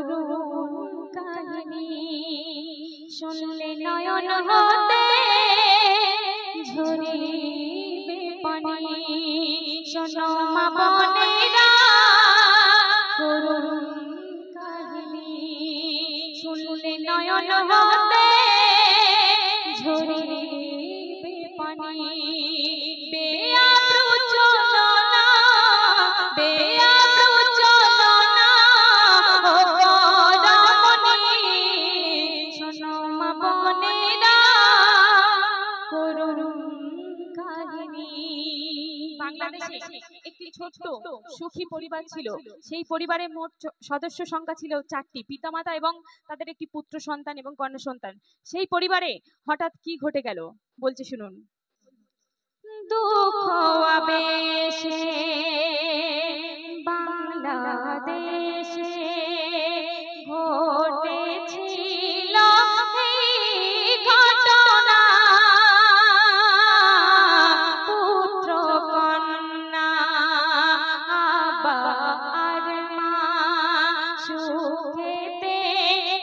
করুণ কাহিনী শুনলে নয়ন হতে ঝরিবে পানি শোনো মা বোনেরা করুণ কাহিনী শুনলে নয়ন হতে ঝরিবে পানি বেআব্রু চলো না বেআব্রু চলো না ও রমণী শোনো মা বোনেরা করুণ কাহিনী। বাংলাদেশে একটি ছোট্ট সুখী পরিবার ছিল। সেই পরিবারের মোট সদস্য সংখ্যা ছিল 4টি, পিতামাতা এবং তাদের একটি পুত্র সন্তান এবং কন্যা সন্তান। সেই পরিবারে হঠাৎ কি ঘটে গেল বলছে শুনুন। দুঃখ আবেশে বাংলাদেশে ঘটেছিল এই ঘটনা পুত্র কন্যা আব্বা আর মা সুখেতে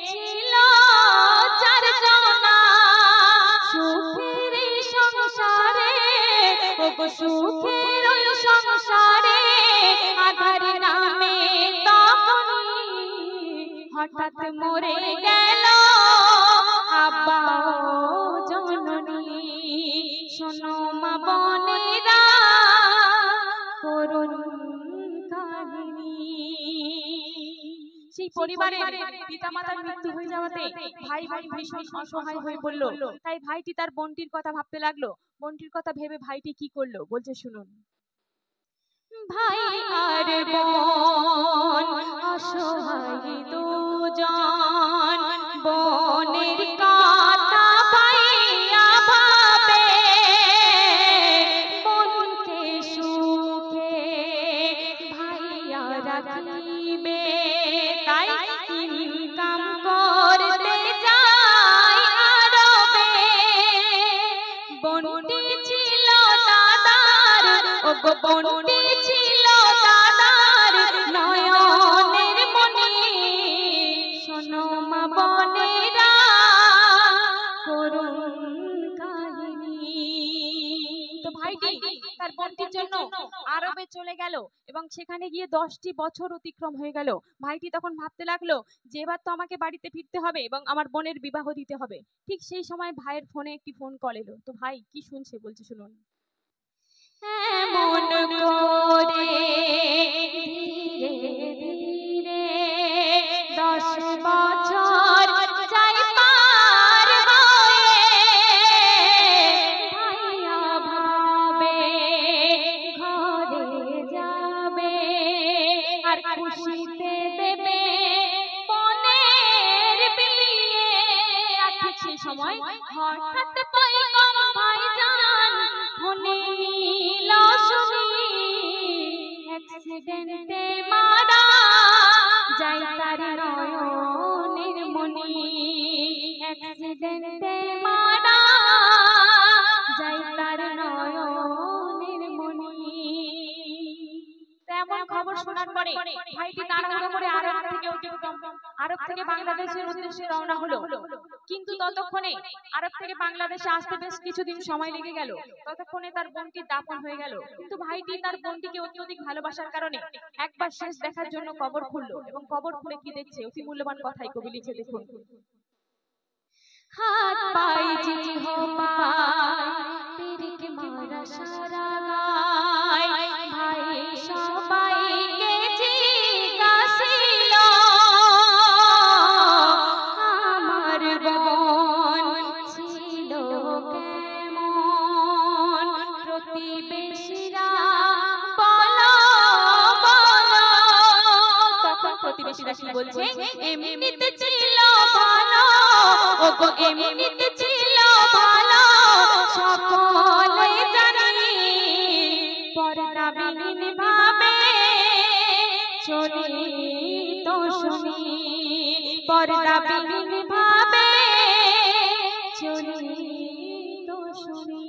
ছিল চারজনা সুখের সংসারে সুখের সংসারে আধার নামে তখনই হঠাৎ মরে গেল আব্বা জননী শোনো মা বোনেরা করুণ কাহিনী। সেই পরিবারের পিতামাতার মৃত্যু হয়ে যাওয়াতে ভাই ভীষণ অসহায় হয়ে পড়ল। তাই ভাইটি তার বোনটির কথা ভাবতে লাগলো। বোনটির কথা ভেবে ভাইটি কি করলো বলছে শুনুন। ভাই আর বোন অসহায় দুজন বোনের কথা ভাইয়া ভাবে বোনকে সুখে ভাইয়া রাখিবে তাই ইনকাম করতে যায় আরবে। বোনটি ছিল দাদার ওগো বোনটি ছিল দাদার নয়নের মনি শোনো মা বোনেরা করুণ কাহিনী। তো ভাইটি তার বোনটির জন্য আরবে চলে গেল এবং সেখানে গিয়ে 10টি বছর অতিক্রম হয়ে গেল। ভাইটি তখন ভাবতে লাগলো যে এবার তো আমাকে বাড়িতে ফিরতে হবে এবং আমার বোনের বিবাহ দিতে হবে। ঠিক সেই সময় ভাইয়ের ফোনে একটি ফোন কল এলো। তো ভাই কি শুনছে বলছে শুনুন। এমন করে ধীরে ধীরে 10 বছর যাই পার হয়ে ভাইয়া ভাবে ঘরে যাবে আর খুশিতে দেবে বোনের বিয়ে। আর ঠিক সেই সময় হঠাৎ পয়গম ভাইজান ফোনে নিল শুনি অ্যাক্সিডেন্টে মারা যায় তার নয়নের মনি অ্যাক্সিডেন্টে মারা যায় তার নয়নের মনি। তেমন খবর শোনার পরে ভাইটি তাড়াহুড়ো করে আরব থেকে বাংলাদেশের উদ্দেশ্যে রওনা হলো। কিন্তু ততক্ষণে আরব থেকে বাংলাদেশে আসতে বেশ কিছুদিন সময় লেগে গেল। ততক্ষণে তার বোনটির দাফন হয়ে গেল। কিন্তু ভাইটি তার বোনটিকে অত্যধিক ভালোবাসার কারণে একবার শেষ দেখার জন্য কবর খুললো এবং কবর খুলে কি দেখছে অতি মূল্যবান কথাই কবি লিখে দেখুন। হাত পাই জিহ পাই তেরে মারা সারা গায় ভাই সবাইকে জিজ্ঞাসিল আমার বোন ছিল কেমন প্রতিবেশীরা বলো বলো। তখন প্রতিবেশীরা কি বলছে এমনিতে ছিল ভালো ওগো এমনিতে ছিল ভালো সকলে জানি পর্দাবিহীন ভাবে চলি তো শুনি পর্দাবিহীন ভাবে চলি তো শুনি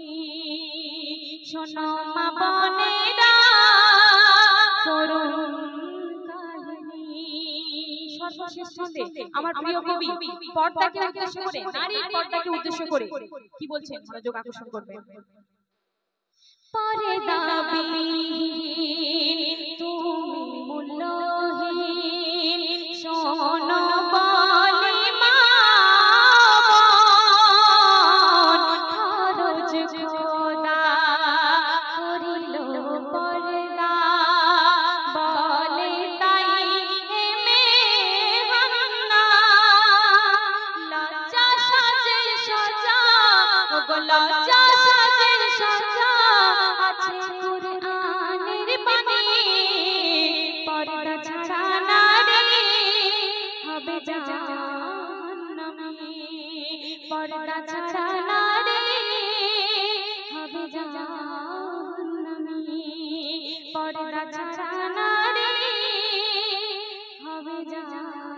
শোনো মা বোনেরা করুণ কাহিনী। সর্বশেষ ছন্দে আমার প্রিয় কবি পর্দাকে উদ্দেশ্য করে, নারীর পর্দাকে উদ্দেশ্য করে কি বলছেন, মনোযোগ আকর্ষণ করবেন। পর্দা বিহীন তুমি মূল্যহীন, শোনো বলে মা খরচ খোদা করিল পর্দা, বলে তাই মেহনা লজ্জা সাজে সজা, লজ্জা সাজে সজা আছে কুরআনের বাণী, পর্দা ছাড়া নারী হবে জাহান্নামী, পর্দা ছাড়া নারী হবে জাহান্নামী, পর্দা ছাড়া নারী হবে জাহান্নামী।